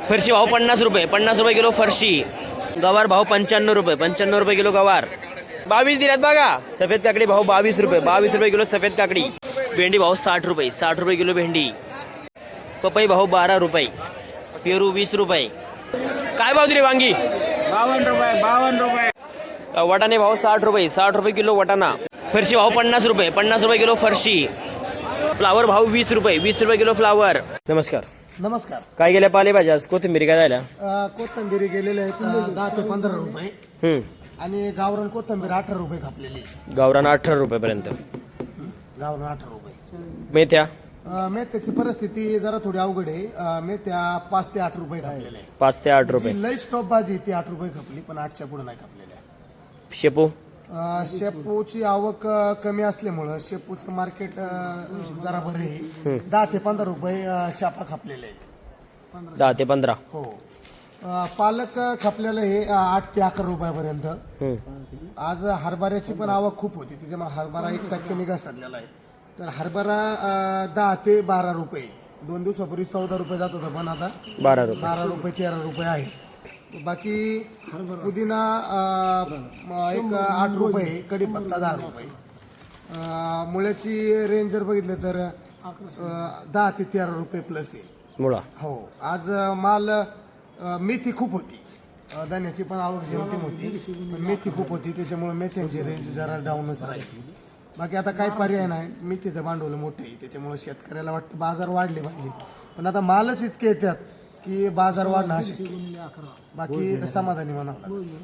फरशी भाव 50 रुपये, 50 रुपये किलो फरशी. गवार भाव 95 रुपये, 95 रुपये किलो गवार. 22 दिल्यात बघा. सफेद काकडी भाव 22 रुपये, 22 रुपये किलो सफेद काकडी. भेंडी भाव 60 रुपये, 60 रुपये किलो भेंडी. पपई भाव 12 रुपये, पेरू 20 रुपये. काय भाव दिले वांगी? 52 रुपये, 52 रुपये. वाटाणे भाव 60 रुपये, 60 रुपये किलो वाटाणा. फरशी भाव 50 रुपये, 50 रुपये किलो फरशी. फ्लावर भाव 20 रुपये, 20 रुपये किलो फ्लावर. नमस्कार. नमस्कार. काय गेल्या पालेभाज्या आज? कोथिंबीर काय झाल्या? कोथंबिरी गेलेले आहेत 10 ते 15 रुपये आणि गावरान कोथंबीर 18 रुपये खापलेली. गावरान 18 रुपयेपर्यंत. गावरान 18 रुपये. मेथ्या मेथ्याची परिस्थिती जरा थोडी अवघड आहे. मेथ्या 5 ते 8 रुपये खापलेल्या आहे. 5 ते 8 रुपये. लई स्टॉप भाजी ती 8 रुपये खापली, पण 8च्या पुढे नाही खापलेल्या. शेपू शेपूची आवक कमी असल्यामुळं शेपूचं मार्केट जरा बरं आहे. 10 ते 15 रुपये शापा खापलेले आहेत. 10 ते 15. हो. पालक खापलेलं हे 8 ते 11 रुपयापर्यंत. आज हरभऱ्याची पण आवक खूप होती, त्याच्यामुळे हरभरा 1% घसरलेला आहे. तर हरभरा 10 ते 12 रुपये. 2 दिवसापूर्वी 14 रुपये जात होता, पण आता 12 रुपये. 12 रुपये 13 रुपये आहे. बाकी पुदिना एक 8 रुपये, कढीपत्ता 10 रुपये. मुळ्याची रेंज जर बघितलं तर 10 ते 13 रुपये प्लस आहे मुळा. हो. आज माल मेथी खूप होती, धान्याची पण आवक जेमतेम होती, पण मेथी खूप होती, त्याच्यामुळे मेथ्यांची रेंज जरा डाऊनच राहील. बाकी आता काही पर्याय नाही, मेथीचं भांडवल मोठं आहे, त्याच्यामुळे शेतकऱ्याला वाटतं बाजार वाढले पाहिजे, पण आता मालच इतके येतात की बाजार वाढणं अशक्य. बाकी समाधानी म्हणावं लागेल.